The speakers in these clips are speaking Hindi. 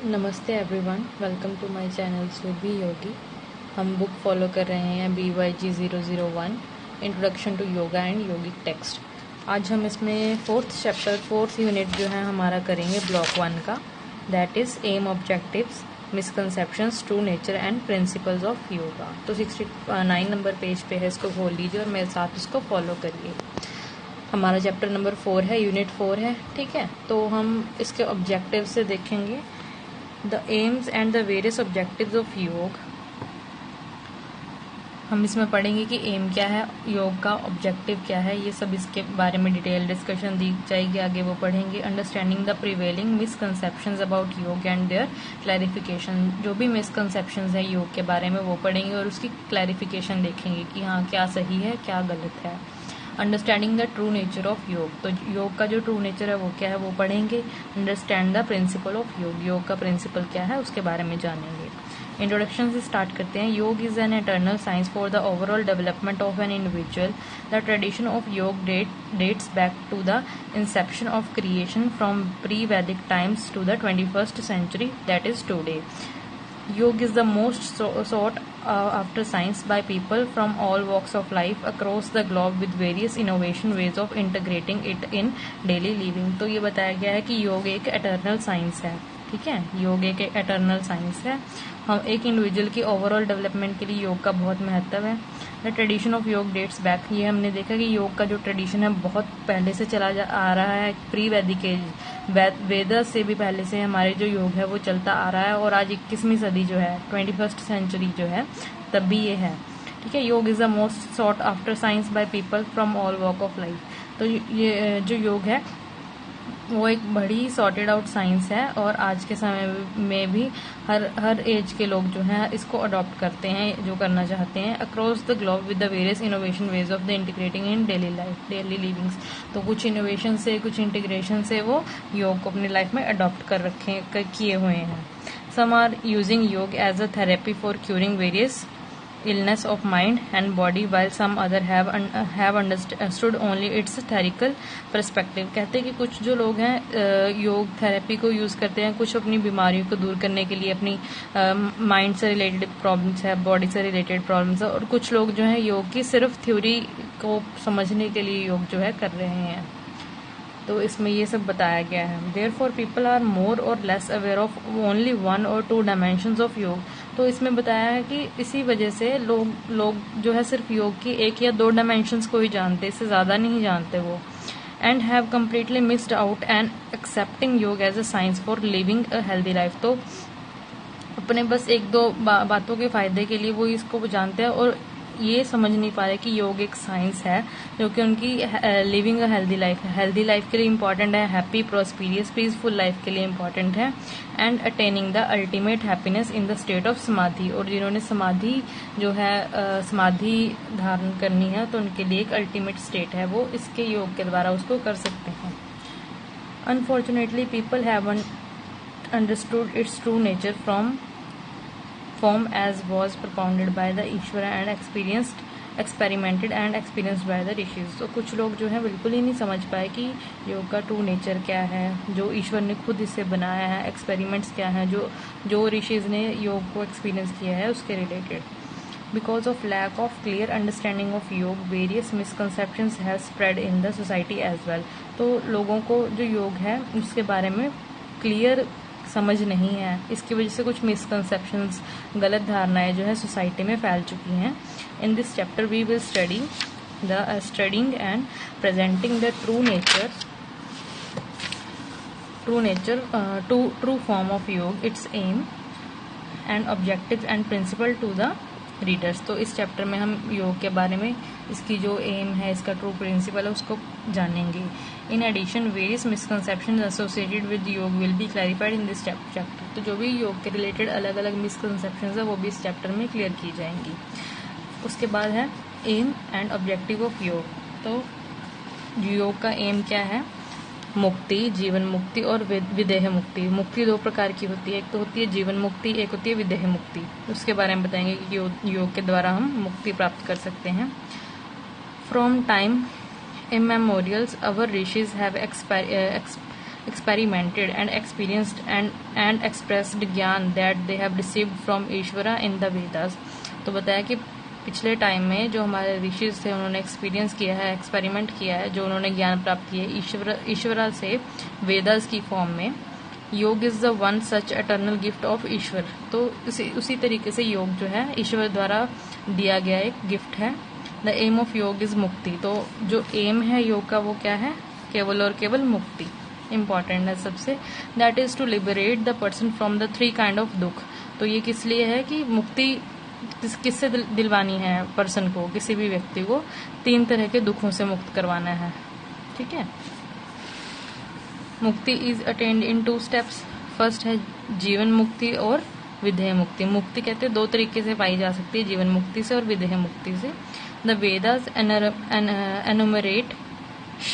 नमस्ते everyone, welcome to my channel Subi Yogi. हम बुक फॉलो कर रहे हैं BYG001 introduction to yoga and yogic text. आज हम इसमें फोर्थ यूनिट जो है हमारा करेंगे ब्लॉक 1 का, that is aim, objectives, misconceptions, true nature and principles of yoga. तो 69 नंबर पेज पे है, इसको खोल लीजिए और मेरे साथ इसको फॉलो करिए। हमारा चैप्टर नंबर 4 है, यूनिट 4 है, ठीक है। तो हम इसके ऑब्जेक्टिव से देखेंगे the AIIMS and the various objectives of योग। हम इसमें पढ़ेंगे कि एम क्या है, योग का ऑब्जेक्टिव क्या है, ये सब इसके बारे में डिटेल डिस्कशन दी जाएगी, आगे वो पढ़ेंगे। Understanding the prevailing misconceptions about योग एंड देयर क्लैरिफिकेशन। जो भी मिसकंसेप्शंस है योग के बारे में वो पढ़ेंगे और उसकी क्लैरिफिकेशन देखेंगे कि हाँ क्या सही है क्या गलत है। Understanding the true nature of योग, तो योग का जो ट्रू नेचर है वो क्या है वो पढ़ेंगे। अंडरस्टैंड द प्रिंसिपल ऑफ योग, योग का प्रिंसिपल क्या है उसके बारे में जानेंगे। इंट्रोडक्शन से स्टार्ट करते हैं। Yog is an eternal science for the overall development of an individual. The tradition of yog dates back to the inception of creation from pre Vedic times to the 21st century, that is today. Yoga is the most sought after science by people from all walks of life across the globe with various innovation ways of integrating it in daily living। तो ये बताया गया है कि योग एक एटर्नल साइंस है, ठीक है। योग एक एटर्नल साइंस है। हम एक इंडिविजुअल की ओवरऑल डेवलपमेंट के लिए योग का बहुत महत्व है। The tradition of yog dates back, ये हमने देखा कि योग का जो ट्रेडिशन है बहुत पहले से चला आ रहा है, प्री वैदिक एज, वेदा से भी पहले से हमारे जो योग है वो चलता आ रहा है और आज 21वीं सदी जो है 21st century जो है तब भी ये है, ठीक है। योग is the most sought after science by people from all walk of life. तो ये जो योग है वो एक बड़ी सॉर्टेड आउट साइंस है और आज के समय में भी हर एज के लोग जो हैं इसको अडॉप्ट करते हैं, जो करना चाहते हैं। Across the globe with the various innovation ways of the integrating in daily life, daily livings. तो कुछ इनोवेशन से, कुछ इंटीग्रेशन से वो योग को अपनी लाइफ में अडॉप्ट किए हुए हैं। Some are using yog as a therapy for curing various illness of mind and body, while some other have understood only its theoretical perspective। कहते हैं कि कुछ जो लोग हैं योग थेरेपी को यूज़ करते हैं, कुछ अपनी बीमारियों को दूर करने के लिए, अपनी माइंड से रिलेटेड प्रॉब्लम्स है, बॉडी से रिलेटेड प्रॉब्लम्स है, और कुछ लोग जो है योग की सिर्फ थ्योरी को समझने के लिए योग जो है कर रहे हैं। तो इसमें ये सब बताया गया है। देयरफॉर पीपल आर मोर और less aware of only 1 or 2 dimensions of योग। तो इसमें बताया है कि इसी वजह से लोग जो है सिर्फ योग की 1 या 2 डायमेंशंस को ही जानते, इससे ज़्यादा नहीं जानते वो। And have completely missed out and accepting yog as a science for living a healthy life. तो अपने बस 1-2 बातों के फायदे के लिए वो इसको जानते हैं और ये समझ नहीं पा रहे कि योग एक साइंस है जो कि उनकी लिविंग अ हेल्दी लाइफ है, हेल्दी लाइफ के लिए इम्पॉर्टेंट है, हैप्पी प्रॉस्पेरियस पीसफुल लाइफ के लिए इम्पॉर्टेंट है, and attaining the ultimate happiness in the state of समाधि। और जिन्होंने समाधि जो है समाधि धारण करनी है तो उनके लिए एक अल्टीमेट स्टेट है, वो इसके योग के द्वारा उसको कर सकते हैं। Unfortunately people haven't understood it's true nature form as was propounded by the Ishvara and experimented and experienced by the rishis। तो कुछ लोग जो है बिल्कुल ही नहीं समझ पाए कि योग का ट्रू नेचर क्या है, जो ईश्वर ने खुद इसे बनाया है, एक्सपेरिमेंट्स क्या हैं, जो ऋषिज ने योग को एक्सपीरियंस किया है उसके related. Because of lack of clear understanding of yog, various misconceptions has spread in the society as well. तो लोगों को जो योग है उसके बारे में क्लियर समझ नहीं है, इसकी वजह से कुछ मिसकंसेप्शंस, गलत धारणाएं जो है सोसाइटी में फैल चुकी हैं। In this chapter we will studying and presenting the true form of yog, its aim and objectives and principle to the readers. तो इस चैप्टर में हम योग के बारे में, इसकी जो एम है, इसका ट्रू प्रिंसिपल है, उसको जानेंगे। In addition various misconceptions associated with yog will be clarified in this chapter. तो जो भी योग के रिलेटेड अलग अलग मिसकंसेप्शंस है वो भी इस चैप्टर में क्लियर की जाएंगी। उसके बाद है एम एंड ऑब्जेक्टिव ऑफ योग। तो योग का एम क्या है? मुक्ति, जीवन मुक्ति और विदेह मुक्ति। मुक्ति 2 प्रकार की होती है, एक तो होती है जीवन मुक्ति, एक होती है विदेह मुक्ति। उसके बारे में बताएंगे कि योग के द्वारा हम मुक्ति प्राप्त कर सकते हैं। From time immemorials our rishis have experimented and experienced and expressed ज्ञान that they have received from ईश्वरा in the Vedas। तो बताया कि पिछले टाइम में जो हमारे ऋषिज थे उन्होंने एक्सपीरियंस किया है, एक्सपेरिमेंट किया है, जो उन्होंने ज्ञान प्राप्त किया है ईश्वरा से वेदास की फॉर्म में। Yog is the one such eternal gift of Ishwar. तो उसी तरीके से योग जो है ईश्वर द्वारा दिया गया एक गिफ्ट है। द एम ऑफ योग इज मुक्ति। तो जो एम है योग का वो क्या है? केवल और केवल मुक्ति। इम्पॉर्टेंट है सबसे। That is to liberate the person from the 3 kind of dukh. तो ये किस लिए है कि मुक्ति किससे दिलवानी है पर्सन को, किसी भी व्यक्ति को 3 तरह के दुखों से मुक्त करवाना है। ठीक है। मुक्ति is attend in 2 steps. First है जीवन मुक्ति और विधेय मुक्ति। मुक्ति कहते हैं 2 तरीके से पाई जा सकती है, जीवन मुक्ति से और विधेय मुक्ति से। द वेदास एनुमरेट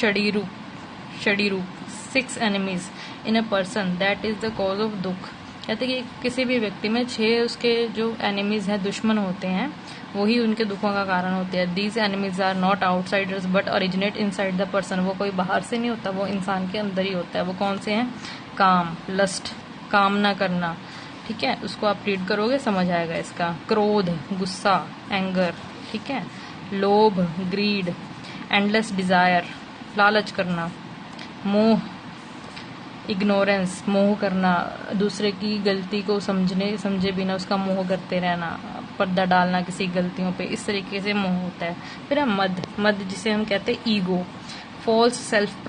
षडीरूप 6 enemies in a person that is the cause of dukh. कहते हैं कि किसी भी व्यक्ति में 6 उसके जो एनिमीज हैं, दुश्मन होते हैं, वही उनके दुखों का कारण होते हैं। These enemies are not outsiders but originate inside the person. वो कोई बाहर से नहीं होता, वो इंसान के अंदर ही होता है। वो कौन से हैं? काम, लस्ट, कामना करना। ठीक है, उसको आप रीड करोगे समझ आएगा इसका। क्रोध, गुस्सा, एंगर। ठीक है। लोभ, ग्रीड, एंडलेस डिजायर, लालच करना। मोह, इग्नोरेंस, मोह करना, दूसरे की गलती को समझे बिना उसका मोह करते रहना, पर्दा डालना किसी गलतियों पे, इस तरीके से मोह होता है। फिर है मद जिसे हम कहते हैं ईगो। फॉल्स सेल्फ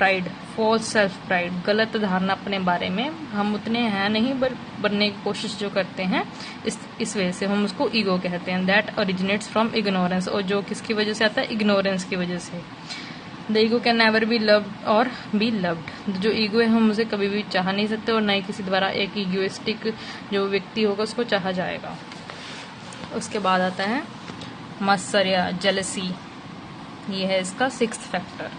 प्राइड, गलत धारणा अपने बारे में, हम उतने हैं नहीं बनने की कोशिश जो करते हैं, इस वजह से हम उसको ईगो कहते हैं। That originates from ignorance. और जो किसकी वजह से आता है? इग्नोरेंस की वजह से। The ego can never be loved और बी लव्ड। जो ईगो है हम उसे कभी भी चाह नहीं सकते और न ही किसी द्वारा एक ईगोइस्टिक जो व्यक्ति होगा उसको चाहा जाएगा। उसके बाद आता है मत्सर्य, जेलसी। ये है इसका 6th factor.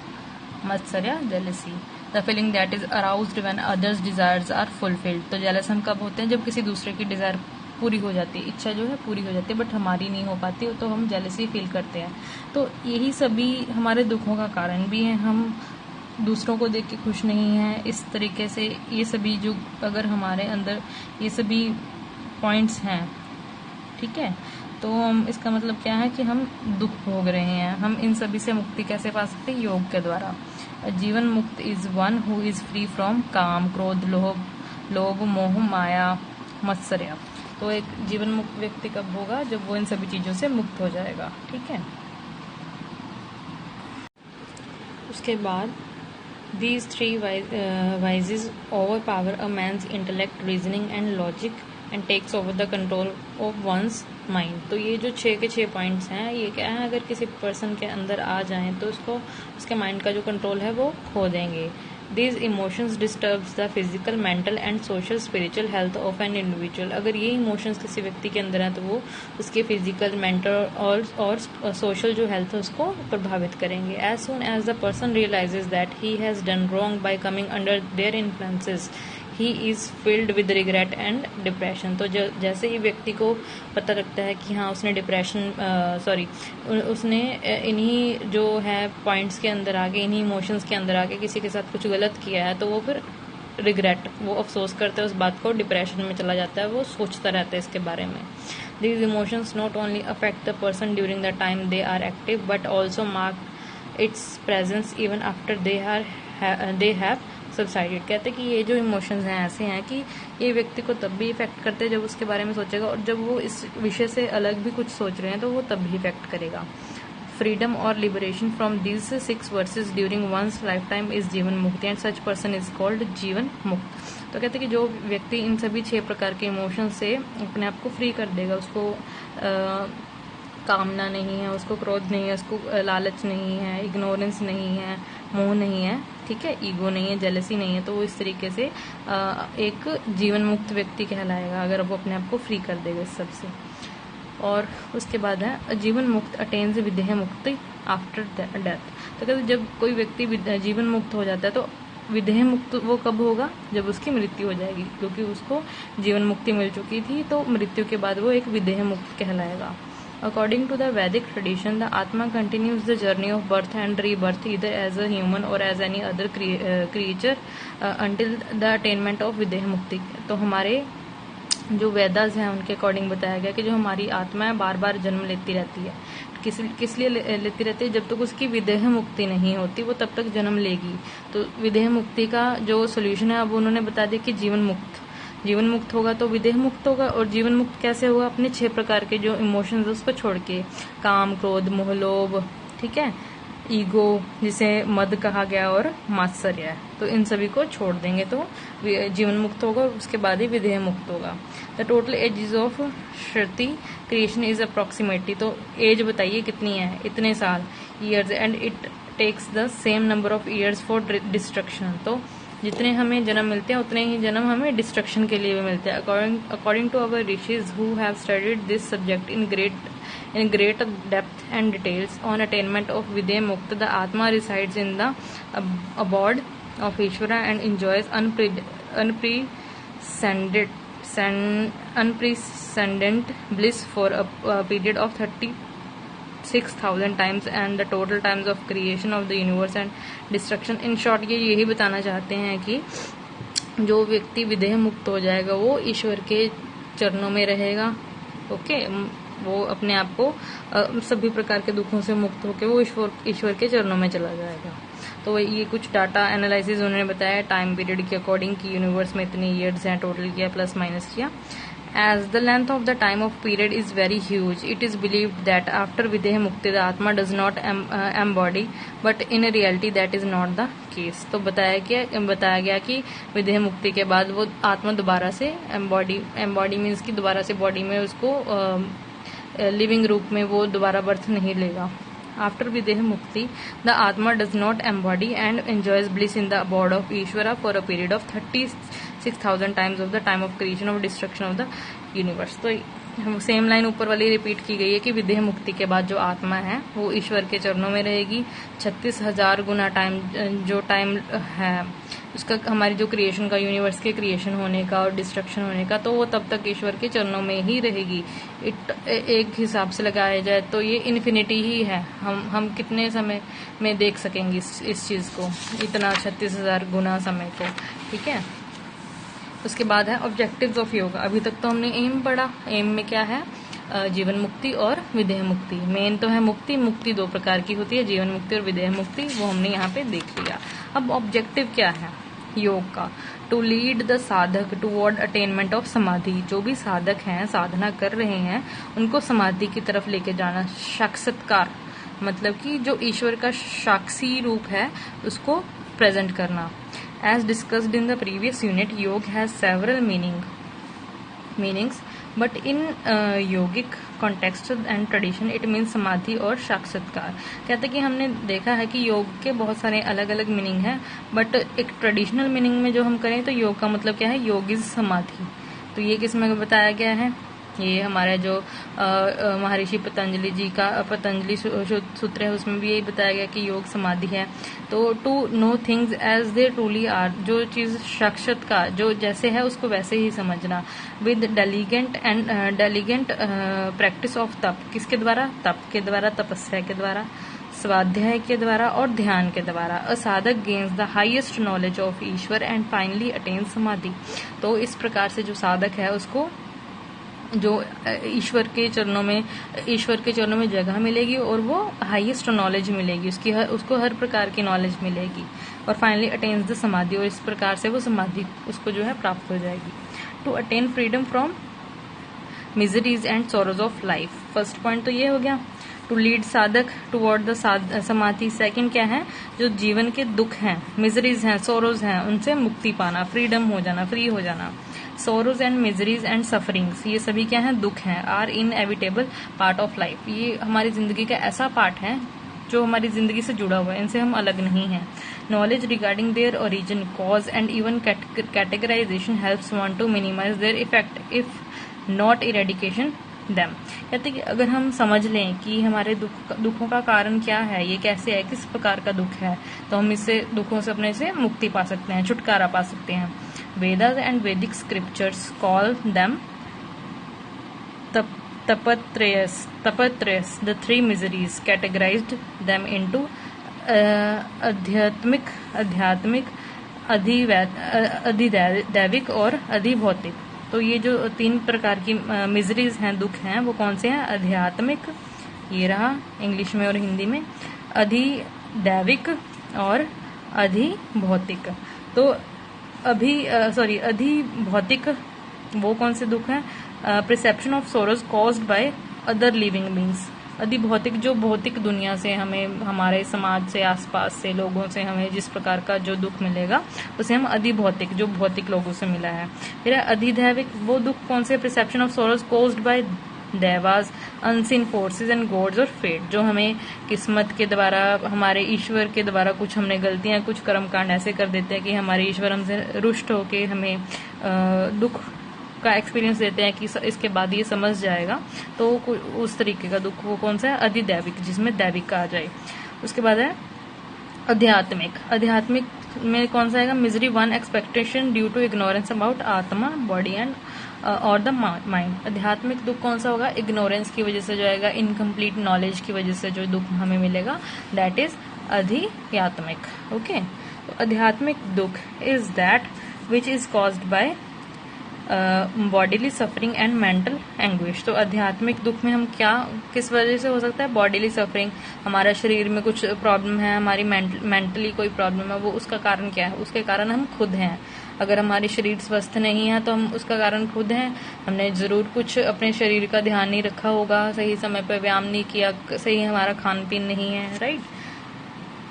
Matsarya, jealousy, the feeling that is aroused when others desires are fulfilled. तो जेलस हम कब होते हैं? जब किसी दूसरे की डिजायर पूरी हो जाती है, इच्छा जो है पूरी हो जाती है, बट हमारी नहीं हो पाती, तो हम जेलसी फील करते हैं। तो यही सभी हमारे दुखों का कारण भी है। हम दूसरों को देख के खुश नहीं हैं, इस तरीके से ये सभी जो अगर हमारे अंदर ये सभी पॉइंट्स हैं, ठीक है, तो हम इसका मतलब क्या है कि हम दुख भोग रहे हैं। हम इन सभी से मुक्ति कैसे पा सकते हैं? योग के द्वारा। जीवन मुक्त is one who is free from काम, क्रोध, लोभ, मोह, माया, मत्सर्य। तो एक जीवन मुक्त व्यक्ति कब होगा? जब वो इन सभी चीजों से मुक्त हो जाएगा। ठीक है। उसके बाद these 3 vices overpower a man's intellect, reasoning and logic and takes over the control of one's mind। तो ये जो 6 के 6 पॉइंट्स हैं, ये क्या है? अगर किसी पर्सन के अंदर आ जाएं तो उसको उसके माइंड का जो कंट्रोल है वो खो देंगे। These emotions disturbs the physical, mental and social spiritual health of an individual। अगर ये इमोशंस किसी व्यक्ति के अंदर है तो वो उसके फिजिकल, मेंटल और सोशल जो हेल्थ है उसको प्रभावित करेंगे। As soon as the person realizes that he has done wrong by coming under their influences, he is filled with regret and depression. तो जैसे ही व्यक्ति को पता लगता है कि हाँ उसने उसने इन्हीं जो है पॉइंट्स के अंदर आके, इन्हीं इमोशंस के अंदर आके किसी के साथ कुछ गलत किया है, तो वो फिर रिग्रेट, वो अफसोस करता है उस बात को, डिप्रेशन में चला जाता है, वो सोचता रहता है इसके बारे में। These emotions not only affect the person during the time they are active but also mark its presence even after they have subsided. कहते हैं कि ये जो इमोशंस हैं ऐसे हैं कि ये व्यक्ति को तब भी इफेक्ट करते हैं जब उसके बारे में सोचेगा, और जब वो इस विषय से अलग भी कुछ सोच रहे हैं तो वो तब भी इफेक्ट करेगा। फ्रीडम और liberation from these 6 versus during one's life time is जीवन मुक्ति and such person is called जीवन मुक्त। तो कहते हैं कि जो व्यक्ति इन सभी 6 प्रकार के इमोशन से अपने आप को फ्री कर देगा, उसको कामना नहीं है, उसको क्रोध नहीं है, उसको लालच नहीं है, इग्नोरेंस नहीं है, मोह नहीं है, ठीक है, ईगो नहीं है, जेलसी नहीं है, तो वो इस तरीके से एक जीवन मुक्त व्यक्ति कहलाएगा अगर वो अपने आप को फ्री कर देगा इस सब से। और उसके बाद है जीवन मुक्त अटेन्स विदेह मुक्ति आफ्टर डेथ। तो कहते जब कोई व्यक्ति जीवन मुक्त हो जाता है तो विदेह मुक्त वो कब होगा? जब उसकी मृत्यु हो जाएगी, क्योंकि उसको जीवन मुक्ति मिल चुकी थी, तो मृत्यु के बाद वो एक विदेह मुक्त कहलाएगा। According to the Vedic tradition, the Atma continues the journey of birth and rebirth either as a human or as any other creature until the attainment of Videha Mukti. तो हमारे जो वेदास हैं उनके अकॉर्डिंग बताया गया कि जो हमारी आत्मा है बार बार जन्म लेती रहती है. किस लिए लेती रहती है? जब तक उसकी विदेह मुक्ति नहीं होती वो तब तक जन्म लेगी. तो विदेह मुक्ति का जो सोल्यूशन है अब उन्होंने बता दिया कि जीवन मुक्त होगा तो विदेह मुक्त होगा. और जीवन मुक्त कैसे होगा? अपने 6 प्रकार के जो इमोशंस है उसको छोड़ के, काम, क्रोध, मोह, लोभ, ठीक है, ईगो जिसे मद कहा गया और मात्सर्य है, तो इन सभी को छोड़ देंगे तो जीवन मुक्त होगा. उसके बाद ही विदेह मुक्त होगा. The total age of shruti creation is approximately. तो एज बताइए कितनी है? इतने साल, years, and it takes the same number of years for destruction. तो जितने हमें जन्म मिलते हैं उतने ही जन्म हमें डिस्ट्रक्शन के लिए भी मिलते हैं. According to our rishis who have studied this subject in great depth and details on attainment of Videha Mukta, the Atma resides in the abode of Ishvara and enjoys unprecedented bliss for a period of 36,000 times and the total times of creation of the universe and destruction. In short, ये यही बताना चाहते हैं कि जो व्यक्ति विदेह मुक्त हो जाएगा वो ईश्वर के चरणों में रहेगा. ओके, वो अपने आप को सभी प्रकार के दुखों से मुक्त होकर वो ईश्वर के चरणों में चला जाएगा. तो ये कुछ डाटा एनालिसिस उन्होंने बताया टाइम पीरियड के अकॉर्डिंग कि यूनिवर्स में इतने ईयर्स हैं, टोटल किया, प्लस माइनस किया. As the length of the time of period is very huge, it is believed that after Videha Mukti the Atma does not embody, but in reality that is not the case. तो बताया गया कि विदेह मुक्ति के बाद वो आत्मा दोबारा से एम्बॉडी मीन्स कि दोबारा से बॉडी में उसको लिविंग रूप में वो दोबारा बर्थ नहीं लेगा. After Videha Mukti, the Atma does not embody and enjoys bliss in the abode of Ishvara for a period of 36,000 times of the time of creation or destruction of the universe. तो सेम लाइन ऊपर वाली रिपीट की गई है कि विदेह मुक्ति के बाद जो आत्मा है वो ईश्वर के चरणों में रहेगी. 36,000 गुना टाइम जो टाइम है उसका हमारी जो क्रिएशन का, यूनिवर्स के क्रिएशन होने का और डिस्ट्रक्शन होने का, तो वो तब तक ईश्वर के चरणों में ही रहेगी. एक हिसाब से लगाया जाए तो ये इन्फिनिटी ही है. हम कितने समय में देख सकेंगे इस चीज को, इतना 36,000 गुना समय को. ठीक है, उसके बाद है ऑब्जेक्टिव्स ऑफ योगा. अभी तक तो हमने एम पढ़ा. एम में क्या है? जीवन मुक्ति और विदेह मुक्ति. मेन तो है मुक्ति 2 प्रकार की होती है, जीवन मुक्ति और विदेह मुक्ति, वो हमने यहाँ पे देख लिया. अब ऑब्जेक्टिव क्या है योग का? टू लीड द साधक टूवर्ड अटेनमेंट ऑफ समाधि. जो भी साधक हैं, साधना कर रहे हैं, उनको समाधि की तरफ लेके जाना. साक्षात्कार मतलब कि जो ईश्वर का साक्षी रूप है उसको प्रेजेंट करना. As discussed in the previous unit, yoga has several meanings, but in yogic context and tradition, it means समाधि और साक्षात्कार. कहते कि हमने देखा है कि योग के बहुत सारे अलग अलग मीनिंग हैं, बट एक ट्रेडिशनल मीनिंग में जो हम करें तो योग का मतलब क्या है? योग इज समाधि. तो ये किस में बताया गया है? ये हमारा जो महर्षि पतंजलि जी का पतंजलि सूत्र है उसमें भी यही बताया गया कि योग समाधि है. तो to know things as they truly are, जो चीज साक्षात्कार जो जैसे है उसको वैसे ही समझना. विद डेलीगेंट प्रैक्टिस ऑफ तप. किसके द्वारा? तप के द्वारा, तपस्या के द्वारा, स्वाध्याय के द्वारा और ध्यान के द्वारा. अ साधक gains the highest knowledge of Ishwar and finally attains समाधि. तो इस प्रकार से जो साधक है उसको जो ईश्वर के चरणों में जगह मिलेगी और वो हाईएस्ट नॉलेज मिलेगी, उसको हर प्रकार की नॉलेज मिलेगी और फाइनली अटेन्स द समाधि. और इस प्रकार से वो समाधि उसको जो है प्राप्त हो जाएगी. To attain freedom from miseries and sorrows of life. First point तो ये हो गया, to lead sadhak toward the samadhi. Second क्या है? जो जीवन के दुख हैं, मिजरीज हैं, सोरोज हैं, उनसे मुक्ति पाना, फ्रीडम हो जाना, फ्री हो जाना. Sorrows and miseries and sufferings, ये सभी क्या हैं? दुख हैं. Are inevitable part of life. ये हमारी जिंदगी का ऐसा पार्ट है जो हमारी जिंदगी से जुड़ा हुआ है, इनसे हम अलग नहीं हैं. Knowledge regarding their origin, cause and even categorisation helps one to minimise their effect if not eradication them. कहते कि अगर हम समझ लें कि हमारे दुखों का कारण क्या है, ये कैसे है, किस प्रकार का दुख है, तो हम इससे दुखों से अपने से मुक्ति पा सकते हैं, छुटकारा पा सकते हैं. Vedas and Vedic scriptures call them Tapatrayas, the three miseries, categorized them into आध्यात्मिक, अधिदैविक और अधिभौतिक। तो ये जो 3 प्रकार की मिजरीज हैं, दुख हैं, वो कौन से हैं? आध्यात्मिक, ये रहा इंग्लिश में और हिंदी में, अधिदैविक और अधिभौतिक। तो अधिभौतिक वो कौन से दुख हैं? Perception of sorrows caused by other living beings. अधिभौतिक जो भौतिक दुनिया से हमें, हमारे समाज से, आसपास से लोगों से हमें जिस प्रकार का जो दुख मिलेगा उसे हम अधिभौतिक, जो भौतिक लोगों से मिला है। फिर अधिदैविक वो दुख कौन से? Perception of sorrows caused by devas, unseen forces and gods और फेट, जो हमें किस्मत के द्वारा, हमारे ईश्वर के द्वारा कुछ हमने गलतियां, कुछ कर्मकांड ऐसे कर देते हैं कि हमारे ईश्वर हमसे रुष्ट होके हमें दुख का एक्सपीरियंस देते हैं कि इसके बाद ये समझ जाएगा। तो उस तरीके का दुख वो कौन सा है? अधिदैविक, जिसमें दैविक का आ जाए। उसके बाद है आध्यात्मिक। आध्यात्मिक में कौन सा आएगा? Misery 1, expectation due to ignorance about atma, body and और द माइंड। आध्यात्मिक दुख कौन सा होगा? इग्नोरेंस की वजह से जो आएगा, इनकम्प्लीट नॉलेज की वजह से जो दुख हमें मिलेगा, दैट इज अधियात्मिक। ओके, तो आध्यात्मिक दुख is that which is caused bye bodily suffering and mental anguish. तो आध्यात्मिक दुख में हम क्या, किस वजह से हो सकता है? बॉडीली सफरिंग, हमारा शरीर में कुछ प्रॉब्लम है, हमारी मेंटली कोई प्रॉब्लम है, वो उसका कारण क्या है? उसके कारण हम खुद हैं। अगर हमारी शरीर स्वस्थ नहीं है तो हम उसका कारण खुद हैं। हमने जरूर कुछ अपने शरीर का ध्यान नहीं रखा होगा, सही समय पर व्यायाम नहीं किया, सही हमारा खान पीन नहीं है, राइट।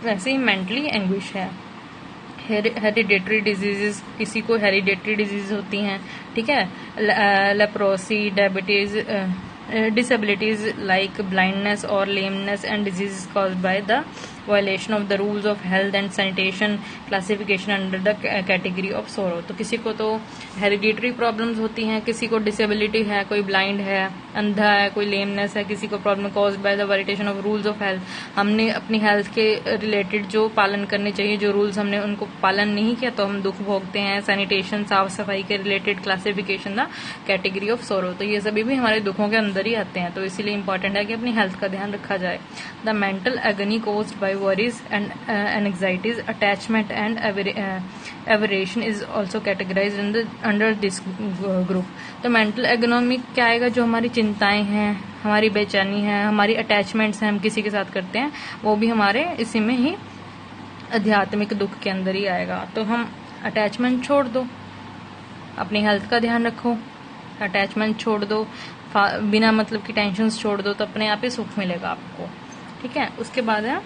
वैसे ही मेंटली एंग्विश है। हेरिडेटरी डिजीजेस, किसी को हेरिडेटरी डिजीज होती हैं, ठीक है, leprosy, diabetes, disabilities like blindness और lameness and disease caused by the violation of the rules of health and sanitation, classification under the category of sorrow. तो किसी को तो हेरिडिटरी प्रॉब्लम्स होती हैं, किसी को डिसेबिलिटी है, कोई ब्लाइंड है, अंधा है, कोई लेमनेस है, किसी को problem caused by the violation of rules of health. हमने अपनी हेल्थ के रिलेटेड जो पालन करने चाहिए, जो रूल्स, हमने उनको पालन नहीं किया तो हम दुख भोगते हैं। सैनिटेशन, साफ सफाई के related, classification the category of sorrow. तो ये सभी भी हमारे दुखों के अंदर ही आते हैं। तो इसीलिए इंपॉर्टेंट है कि अपनी हेल्थ का ध्यान रखा जाए। The mental agony caused by worries and anxieties, attachment and aversion is also categorized under this group। तो मेंटल एगोनॉमी क्या आएगा? जो हमारी चिंताएं हैं, हमारी बेचैनी है, हमारी अटैचमेंट्स हैं, हम किसी के साथ करते हैं, वो भी हमारे इसी में ही आध्यात्मिक दुख के अंदर ही आएगा। तो हम अटैचमेंट छोड़ दो, अपनी हेल्थ का ध्यान रखो, अटैचमेंट छोड़ दो, बिना मतलब की टेंशन्स छोड़ दो, तो अपने आप ही सुख मिलेगा आपको, ठीक है। उसके बाद है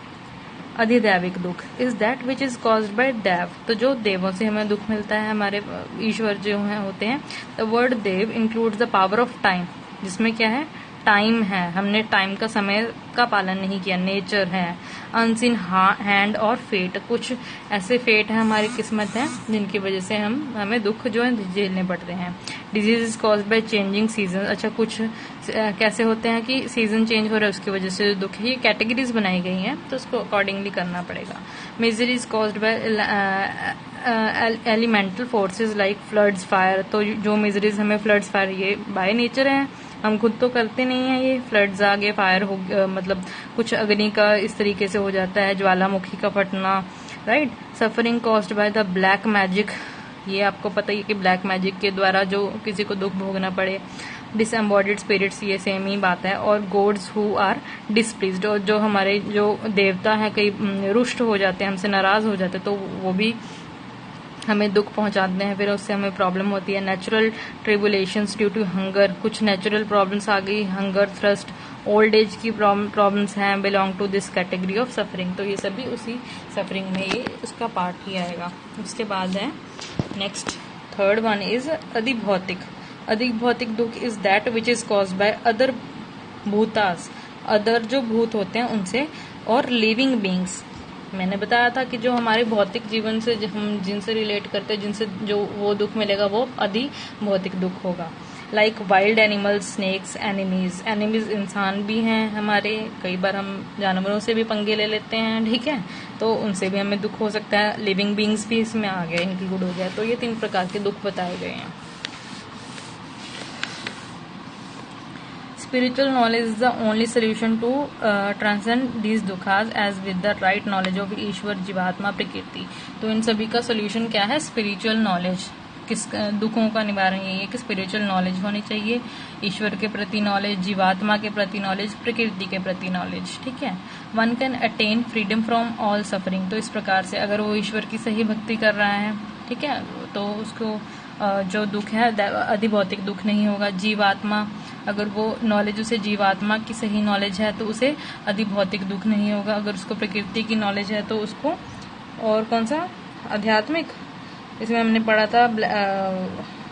अधिदैविक दुख, is that which is caused by dev. तो जो देवों से हमें दुख मिलता है, हमारे ईश्वर जो हैं होते हैं। The word dev includes the power of time, जिसमें क्या है? टाइम है, हमने टाइम का, समय का पालन नहीं किया। नेचर है, अनसीन हैंड और फेट, कुछ ऐसे फेट है, हमारी किस्मत है, जिनकी वजह से हमें दुख जो है झेलने पड़ते हैं। Disease is caused by changing season. अच्छा, कुछ कैसे होते हैं कि सीजन चेंज हो रहा है, उसकी वजह से दुख है। ये कैटेगरीज बनाई गई हैं, तो उसको अकॉर्डिंगली करना पड़ेगा। Misery is caused bye elemental forces like floods, fire. तो जो मिजरीज हमें फ्लड्स, फायर, ये बाय नेचर है, हम खुद तो करते नहीं है। ये फ्लड्स आ गए, फायर हो, मतलब कुछ अग्नि का इस तरीके से हो जाता है, ज्वालामुखी का फटना, right. Suffering caused by the black magic, ये आपको पता ही है कि ब्लैक मैजिक के द्वारा जो किसी को दुख भोगना पड़े। डिसएम्बॉडीड स्पिरिट्स, ये सेम ही बात है। और गॉड्स हु आर डिसप्लीज्ड, और जो हमारे जो देवता है कई रुष्ट हो जाते हैं, हमसे नाराज हो जाते हैं, तो वो भी हमें दुख पहुंचाते हैं, फिर उससे हमें प्रॉब्लम होती है। Natural tribulations due to hunger, कुछ नेचुरल प्रॉब्लम्स आ गई, हंगर, थ्रस्ट, ओल्ड एज की प्रॉब्लम्स हैं, belong to this category of suffering. तो ये सभी उसी सफरिंग में ये उसका पार्ट ही आएगा। उसके बाद है next, third one is adhibhautik. Adhibhautik dukh is that which is caused by other bhutas, other जो भूत होते हैं उनसे, और लिविंग बींग्स। मैंने बताया था कि जो हमारे भौतिक जीवन से हम जिनसे रिलेट करते हैं, जिनसे जो वो दुख मिलेगा, वो अधिभौतिक दुख होगा। Like wild animals, snakes, enemies. Enemies इंसान भी हैं हमारे, कई बार हम जानवरों से भी पंगे ले लेते हैं, ठीक है, तो उनसे भी हमें दुख हो सकता है। लिविंग बींग्स भी इसमें आ गए, इंक्लूड हो गया। तो ये 3 प्रकार के दुख बताए गए हैं। Spiritual knowledge is the only solution to transcend these dukhas as with the right knowledge of ईश्वर जीवात्मा प्रकृति। तो इन सभी का सोल्यूशन क्या है? Spiritual knowledge. किस दुखों का निवारण यही है कि स्पिरिचुअल नॉलेज होनी चाहिए, ईश्वर के प्रति नॉलेज, जीवात्मा के प्रति नॉलेज, प्रकृति के प्रति नॉलेज। ठीक है। One can attain freedom from all suffering. तो इस प्रकार से अगर वो ईश्वर की सही भक्ति कर रहा है, ठीक है, तो उसको जो दुख है अधिभौतिक दुख नहीं होगा। जीवात्मा, अगर वो नॉलेज उसे जीवात्मा की सही नॉलेज है तो उसे अधिभौतिक दुख नहीं होगा। अगर उसको प्रकृति की नॉलेज है तो उसको, और कौन सा, आध्यात्मिक, इसमें हमने पढ़ा था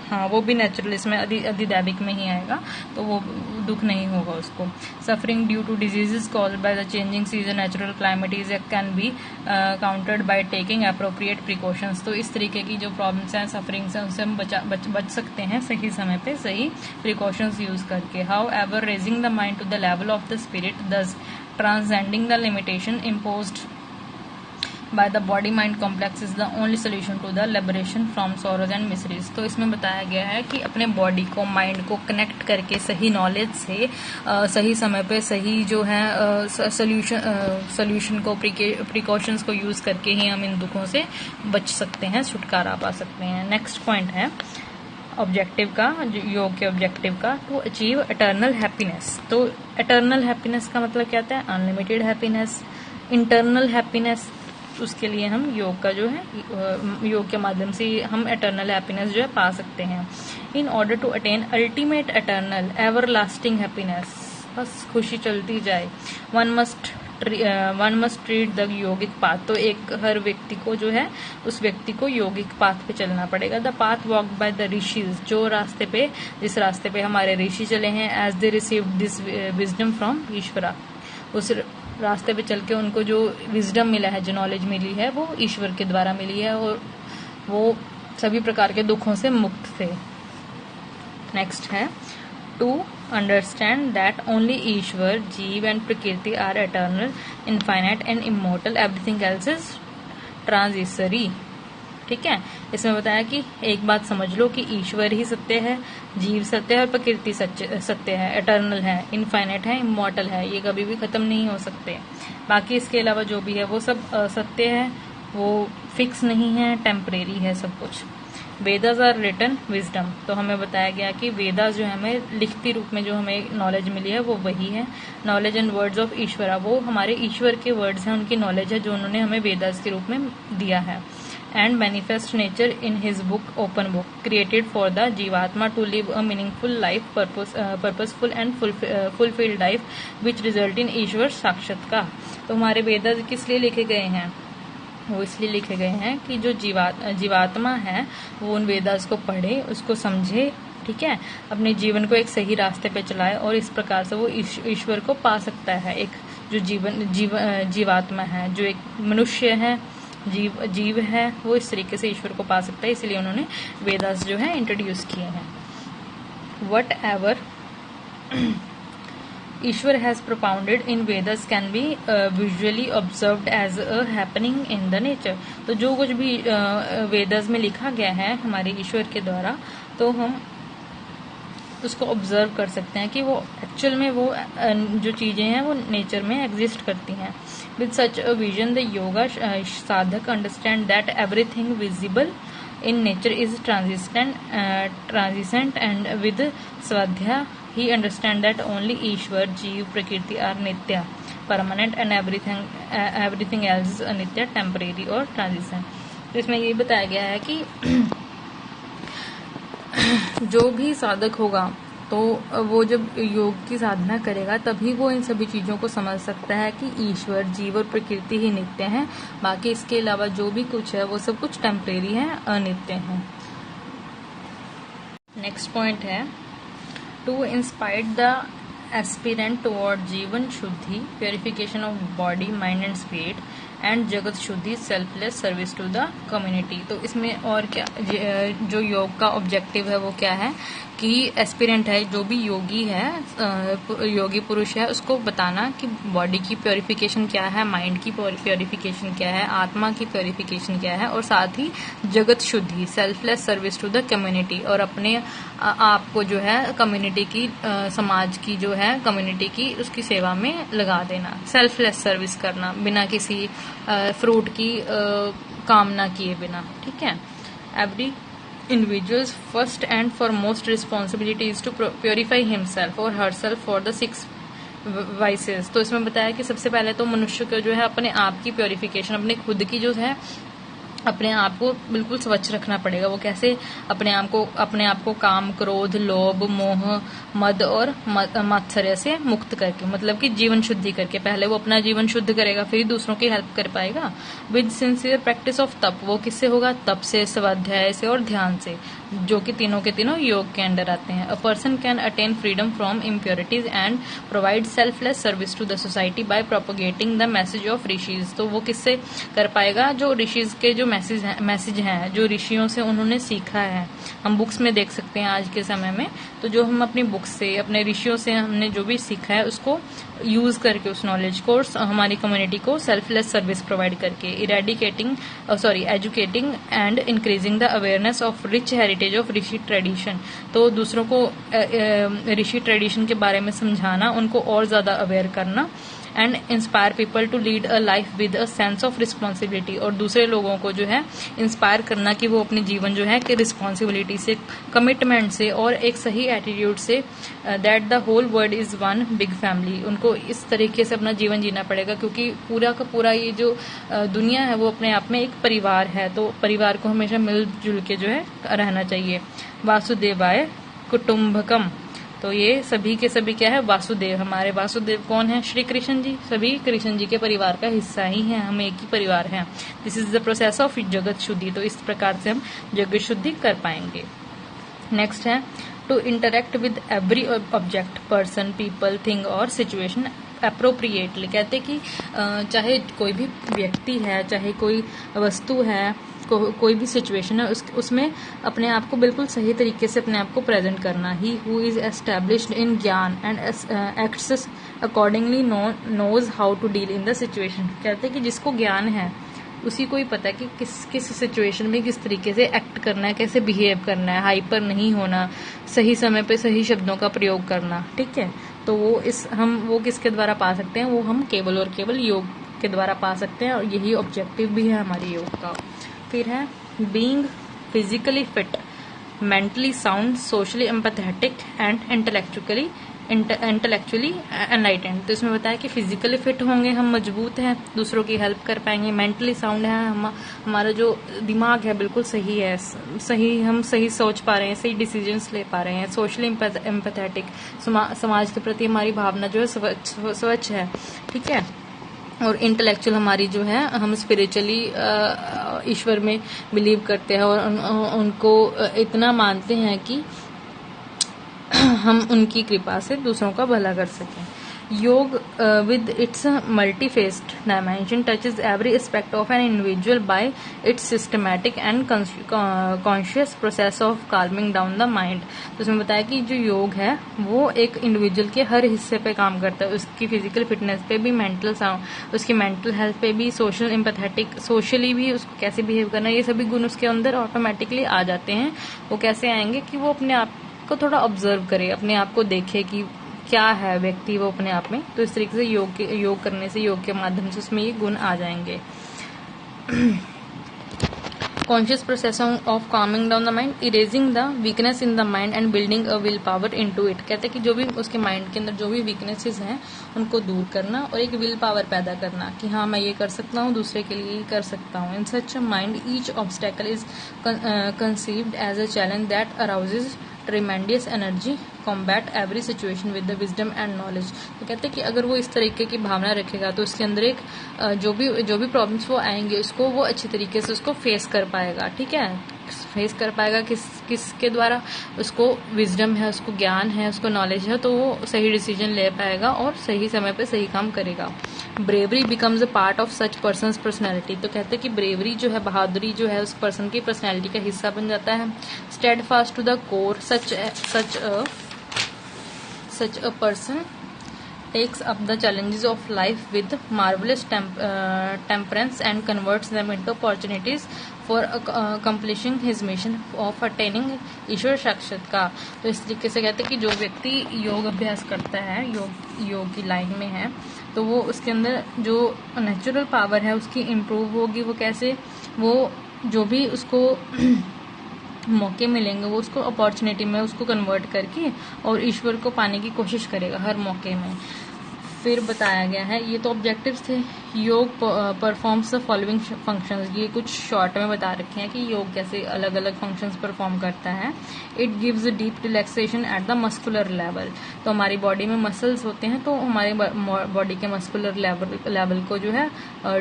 हाँ वो भी नेचुरल, इसमें अधिदैविक में ही आएगा, तो वो दुख नहीं होगा उसको। Suffering due to diseases caused by the changing season, natural climate is can be countered by taking appropriate precautions. तो इस तरीके की जो प्रॉब्लम्स हैं सफरिंग से, उनसे हम बच सकते हैं सही समय पे सही प्रिकॉशंस यूज करके। However raising the mind to the level of the spirit, thus transcending the limitation imposed by the body mind complex is the only solution to the liberation from sorrows and miseries। तो इसमें बताया गया है कि अपने बॉडी को, माइंड को कनेक्ट करके सही नॉलेज से सही समय पे सही जो है सोल्यूशन को, प्रिकॉशंस को यूज करके ही हम इन दुखों से बच सकते हैं, छुटकारा पा सकते हैं। नेक्स्ट पॉइंट है ऑब्जेक्टिव का, योग के ऑब्जेक्टिव का, टू अचीव एटर्नल हैप्पीनेस। तो एटर्नल हैप्पीनेस का मतलब क्या होता है? Unlimited happiness, internal happiness. उसके लिए हम योग का जो है, योग के माध्यम से हम एटर्नल हैप्पीनेस जो है पा सकते हैं। In order to attain ultimate eternal ever lasting happiness, बस खुशी चलती जाए, one must treat the yogic path. तो एक हर व्यक्ति को जो है, उस व्यक्ति को योगिक पाथ पे चलना पड़ेगा। The path walk by the rishis, जो रास्ते पे, जिस रास्ते पे हमारे ऋषि चले हैं, as they receive this wisdom from Ishwara, उस रास्ते पे चल के उनको जो विजडम मिला है, जो नॉलेज मिली है, वो ईश्वर के द्वारा मिली है, और वो सभी प्रकार के दुखों से मुक्त थे। नेक्स्ट है to understand that only Ishwar, jeev and prakriti are eternal, infinite and immortal, everything else is transitory. ठीक है। इसमें बताया कि एक बात समझ लो कि ईश्वर ही सत्य है, जीव सत्य है और प्रकृति सत्य है, एटर्नल है, इनफाइनाइट है, इमॉर्टल है, ये कभी भी खत्म नहीं हो सकते। बाकी इसके अलावा जो भी है वो सब सत्य है, वो फिक्स नहीं है, टेम्परेरी है सब कुछ। Vedas are written wisdom. तो हमें बताया गया कि वेदास जो है, हमें लिखती रूप में जो हमें नॉलेज मिली है वो वही है। नॉलेज एंड वर्ड्स ऑफ ईश्वरा, वो हमारे ईश्वर के वर्ड्स हैं, उनकी नॉलेज है जो उन्होंने हमें वेदास के रूप में दिया है। and manifest nature in his book Open Book, created for the Jivatma to live a meaningful life, purposeful and fulfilled life, which result in ईश्वर साक्षात्कार। तो हमारे वेद किस लिए लिखे गए हैं? वो इसलिए लिखे गए हैं कि जो जीवात्मा है वो उन वेदास को पढ़े, उसको समझे, ठीक है, अपने जीवन को एक सही रास्ते पे चलाए और इस प्रकार से वो ईश्वर को पा सकता है। एक जो जीवात्मा है, जो एक मनुष्य है, जीव है, वो इस तरीके से ईश्वर को पा सकता है। इसलिए उन्होंने वेदास जो है इंट्रोड्यूस किए हैं। Whatever Ishwar has propounded in Vedas can be visually observed as a happening in the nature. तो जो कुछ भी वेदास में लिखा गया है हमारे ईश्वर के द्वारा, तो हम उसको ऑब्जर्व कर सकते हैं कि वो एक्चुअल में वो जो चीजें हैं वो नेचर में एग्जिस्ट करती हैं। With such a vision the yoga sadhak understand that everything visible in nature is transient and with swadhyaya he understand that only Ishwar, Jeev, Prakriti are nitya, permanent and everything else is anitya, temporary और transient। तो इसमें ये बताया गया है कि जो भी साधक होगा तो वो जब योग की साधना करेगा तभी वो इन सभी चीजों को समझ सकता है कि ईश्वर, जीव और प्रकृति ही नित्य हैं। बाकी इसके अलावा जो भी कुछ है वो सब कुछ टेम्परेरी है, अनित्य है। नेक्स्ट पॉइंट है to inspire the aspirant toward jeevan shuddhi, purification of body, mind and spirit and jagat shuddhi, selfless service to the community. तो इसमें और क्या जो योग का ऑब्जेक्टिव है वो क्या है कि एस्पिरेंट है, जो भी योगी है, योगी पुरुष है, उसको बताना कि बॉडी की प्योरिफिकेशन क्या है, माइंड की प्योरिफिकेशन क्या है, आत्मा की प्योरिफिकेशन क्या है, और साथ ही jagat shuddhi, selfless service to the community, और अपने आप को जो है कम्युनिटी की, समाज की जो है कम्युनिटी की, उसकी सेवा में लगा देना। सेल्फलेस सर्विस करना, बिना किसी फ्रूट की कामना किए बिना, ठीक है। Every individual's first and foremost responsibility is to purify himself or herself for the 6 vices। तो इसमें बताया कि सबसे पहले तो मनुष्य को जो है अपने आप की प्योरिफिकेशन, अपने खुद की जो है अपने आप को बिल्कुल स्वच्छ रखना पड़ेगा। वो कैसे? अपने आप को काम, क्रोध, लोभ, मोह, मद और मात्सर्य से मुक्त करके, मतलब कि जीवन शुद्धि करके। पहले वो अपना जीवन शुद्ध करेगा, फिर दूसरों की हेल्प कर पाएगा। विद सिंसियर प्रैक्टिस ऑफ तप, वो किससे होगा? तप से, स्वाध्याय से और ध्यान से, जो कि तीनों के तीनों योग के अंडर आते हैं। A person can attain freedom from impurities and provide selfless service to the society by propagating the message of rishis. तो वो किससे कर पाएगा? जो ऋषिज के जो मैसेज हैं, जो ऋषियों से उन्होंने सीखा है। हम बुक्स में देख सकते हैं आज के समय में, तो जो हम अपनी बुक्स से, अपने ऋषियों से हमने जो भी सीखा है, उसको यूज करके, उस नॉलेज को हमारी कम्युनिटी को सेल्फलेस सर्विस प्रोवाइड करके, educating and increasing the awareness of rich heritage of Rishi tradition. तो दूसरों को ऋषि ट्रेडिशन के बारे में समझाना, उनको और ज्यादा अवेयर करना। And inspire people to lead a life with a sense of responsibility, और दूसरे लोगों को जो है इंस्पायर करना कि वो अपने जीवन जो है कि रिस्पॉन्सिबिलिटी से, कमिटमेंट से और एक सही एटीट्यूड से, that the whole world is one big family. उनको इस तरीके से अपना जीवन जीना पड़ेगा, क्योंकि पूरा का पूरा ये जो दुनिया है वो अपने आप में एक परिवार है। तो परिवार को हमेशा मिलजुल के जो है रहना चाहिए। वासुदेवाय कुटुम्बकम, तो ये सभी के सभी क्या है? वासुदेव। हमारे वासुदेव कौन है? श्री कृष्ण जी। सभी कृष्ण जी के परिवार का हिस्सा ही है, हम एक ही परिवार हैं। This is the process of जगत शुद्धि। तो इस प्रकार से हम जगत शुद्धि कर पाएंगे। नेक्स्ट है to interact with every object, person, people, thing और सिचुएशन अप्रोप्रिएटली। कहते कि चाहे कोई भी व्यक्ति है, चाहे कोई वस्तु है, कोई भी सिचुएशन है, उसमें अपने आप को बिल्कुल सही तरीके से अपने आप को प्रेजेंट करना। He who is established in gyan and acts accordingly knows how to deal in the situation. कहते हैं कि जिसको ज्ञान है उसी को ही पता है कि किस सिचुएशन में किस तरीके से एक्ट करना है, कैसे बिहेव करना है, हाइपर नहीं होना, सही समय पे सही शब्दों का प्रयोग करना, ठीक है। तो वो किसके द्वारा पा सकते हैं? वो हम केवल और केवल योग के द्वारा पा सकते हैं, और यही ऑब्जेक्टिव भी है हमारे योग का। फिर है being physically fit, mentally sound, socially empathetic and intellectually enlightened. तो इसमें बताया कि फिजिकली फिट होंगे, हम मजबूत हैं, दूसरों की हेल्प कर पाएंगे। मेंटली साउंड है, हमारा जो दिमाग है बिल्कुल सही है, हम सही सोच पा रहे हैं, सही डिसीजंस ले पा रहे हैं। सोशली एम्पैथेटिक, समाज के प्रति हमारी भावना जो है स्वच्छ है, ठीक है। और इंटेलेक्चुअल हमारी जो है, हम स्पिरिचुअली ईश्वर में बिलीव करते हैं और उनको इतना मानते हैं कि हम उनकी कृपा से दूसरों का भला कर सकें। योग with its multi-faced dimension touches every aspect of an individual by its systematic and conscious process of calming down the mind। तो उसमें बताया कि जो योग है वो एक इंडिविजुअल के हर हिस्से पे काम करता है, उसकी फिजिकल फिटनेस पे भी, मेंटल साउंड, उसकी मेंटल हेल्थ पे भी, सोशल एम्पैथेटिक, सोशली भी उसको कैसे बिहेव करना, ये सभी गुण उसके अंदर ऑटोमेटिकली आ जाते हैं। वो कैसे आएंगे? कि वो अपने आप को थोड़ा ऑब्जर्व करे, अपने आप को देखे कि क्या है व्यक्ति वो अपने आप में। तो इस तरीके से योग करने से, योग के माध्यम से उसमें ये गुण आ जाएंगे। Conscious process of Kameng down the mind, erasing the weakness in the mind and building a will power into it. कहते हैं कि जो भी उसके माइंड के अंदर जो भी वीकनेसेस हैं उनको दूर करना और एक विल पावर पैदा करना कि हाँ मैं ये कर सकता हूँ, दूसरे के लिए कर सकता हूँ। In such a mind each obstacle is conceived as a challenge that arouses tremendous energy, combat every situation with the wisdom and knowledge. तो कहते हैं कि अगर वो इस तरीके की भावना रखेगा तो उसके अंदर एक जो भी प्रॉब्लम्स वो आएंगे उसको वो अच्छी तरीके से उसको फेस कर पाएगा, ठीक है। फेस कर पाएगा किसके द्वारा? उसको विजडम है, उसको ज्ञान है, उसको नॉलेज है, तो वो सही डिसीजन ले पाएगा और सही समय पे सही काम करेगा। Bravery becomes a part of such persons personality. तो कहते हैं कि ब्रेवरी जो है, बहादुरी जो है, उस पर्सन की पर्सनैलिटी का हिस्सा बन जाता है। Steadfast to the core, such a person takes up the challenges of life with marvelous temperance and converts them into opportunities for accomplishing his mission of attaining ईश्वर साक्षात्कार। तो इस तरीके से कहते हैं कि जो व्यक्ति योग अभ्यास करता है, योग की लाइन में है, तो वो उसके अंदर जो नेचुरल पावर है उसकी इम्प्रूव होगी। वो कैसे, वो जो भी उसको मौके मिलेंगे वो उसको अपॉर्चुनिटी में उसको कन्वर्ट करके और ईश्वर को पाने की कोशिश करेगा हर मौके में। फिर बताया गया है, ये तो ऑब्जेक्टिव्स थे। योग परफॉर्म्स द फॉलोइंग फंक्शंस, ये कुछ शॉर्ट में बता रखे हैं कि योग कैसे अलग अलग फंक्शंस परफॉर्म करता है। It gives deep relaxation at the muscular level, तो हमारी बॉडी में मसल्स होते हैं, तो हमारे बॉडी के मस्कुलर लेवल को जो है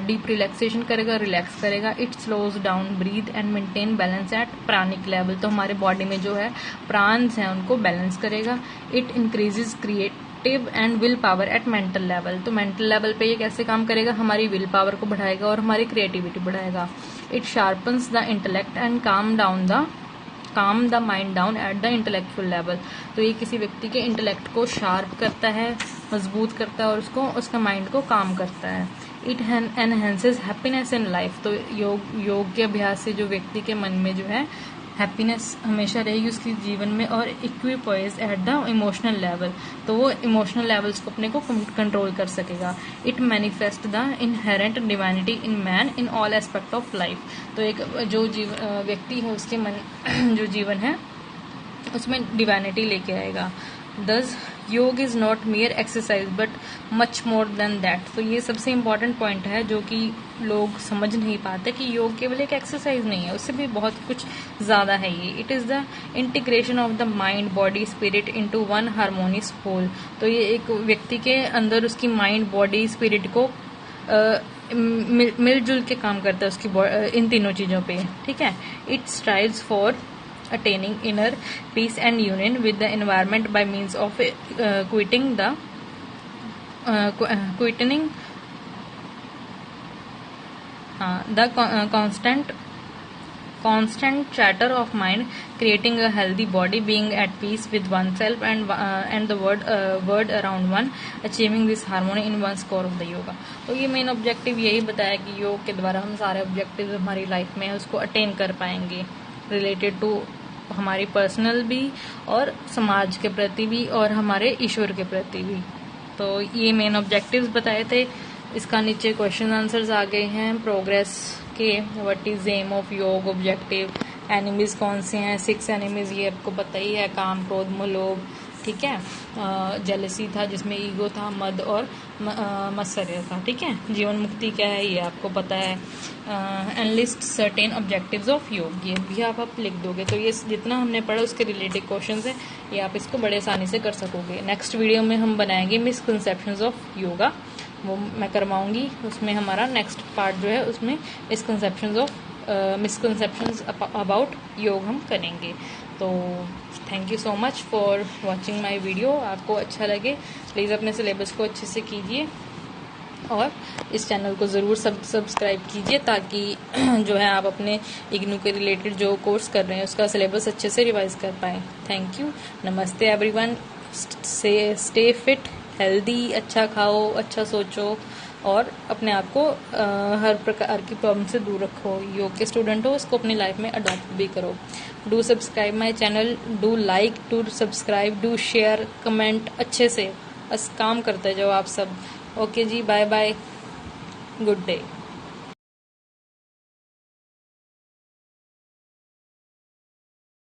डीप रिलैक्सेशन करेगा, रिलैक्स करेगा। It slows down breath and maintain balance at pranic level, तो हमारे बॉडी में जो है प्राण्स हैं उनको बैलेंस करेगा। It increases creative and will power at mental level, तो मेंटल लेवल पे ये कैसे काम करेगा, हमारी विल पावर को बढ़ाएगा और हमारी क्रिएटिविटी बढ़ाएगा। It sharpens the intellect and calm the mind down at the intellectual level, तो ये किसी व्यक्ति के इंटेलेक्ट को शार्प करता है, मजबूत करता है और उसका माइंड को काम करता है। It enhances happiness in life, तो योग के अभ्यास से जो व्यक्ति के मन में जो है हैप्पीनेस हमेशा रहेगी उसके जीवन में। और इक्विपोइज एट द इमोशनल लेवल, तो वो इमोशनल लेवल्स को अपने को कंट्रोल कर सकेगा। It manifest the inherent divinity in man in all aspect of life, तो एक जो व्यक्ति है उसके मन जो जीवन है उसमें डिवाइनिटी लेके आएगा। दस योग is not mayor exercise but much more than that, तो ये सबसे इम्पॉर्टेंट पॉइंट है जो कि लोग समझ नहीं पाते कि योग केवल एक एक्सरसाइज नहीं है, उससे भी बहुत कुछ ज्यादा है ये। It is the integration of the mind body spirit into one harmonious whole, तो ये एक व्यक्ति के अंदर उसकी माइंड बॉडी स्पिरिट को मिलजुल के काम करता है उसकी इन तीनों चीजों पे, ठीक है। It strives for attaining inner peace and union with the environment by means of quietening the constant chatter of mind, creating a healthy body, being at peace with oneself and the world around one, achieving this harmony in one's core of the yoga। तो ये मेन ऑब्जेक्टिव यही बताया कि योग के द्वारा हम सारे ऑब्जेक्टिव हमारी लाइफ में है उसको अटेन कर पाएंगे, रिलेटेड टू हमारी पर्सनल भी और समाज के प्रति भी और हमारे ईश्वर के प्रति भी। तो ये मेन ऑब्जेक्टिव्स बताए थे। इसका नीचे क्वेश्चन आंसर्स आ गए हैं प्रोग्रेस के। व्हाट इज एम ऑफ योग, ऑब्जेक्टिव, एनिमीज कौन से हैं, 6 एनिमीज ये आपको पता ही है, काम, क्रोध, मोह, लोभ, ठीक है। जेलसी था जिसमें ईगो था, मद और मत्सर्य था, ठीक है। जीवन मुक्ति क्या है ये आपको पता है। एनलिस्ट सर्टेन ऑब्जेक्टिव्स ऑफ योग, ये भी आप लिख दोगे तो ये जितना हमने पढ़ा उसके रिलेटेड क्वेश्चंस है, ये आप इसको बड़े आसानी से कर सकोगे। नेक्स्ट वीडियो में हम बनाएंगे मिसकंसेप्शंस ऑफ योगा, वो मैं करवाऊंगी। उसमें हमारा नेक्स्ट पार्ट जो है उसमें मिसकंसेप्शंस अबाउट योग हम करेंगे। तो thank you so much for watching my video. आपको अच्छा लगे प्लीज़ अपने सिलेबस को अच्छे से कीजिए और इस चैनल को ज़रूर सब्सक्राइब कीजिए ताकि जो है आप अपने इग्नू के रिलेटेड जो कोर्स कर रहे हैं उसका सिलेबस अच्छे से रिवाइज कर पाएँ। थैंक यू, नमस्ते एवरीवन। स्टे फिट, हेल्दी, अच्छा खाओ, अच्छा सोचो और अपने आप को हर प्रकार की प्रॉब्लम से दूर रखो। योग के स्टूडेंट हो इसको अपनी लाइफ में अडॉप्ट भी करो। Do subscribe my channel, do like, do subscribe, do share, comment, अच्छे से बस काम करते जाओ आप सब। ओके जी, बाय बाय, गुड डे।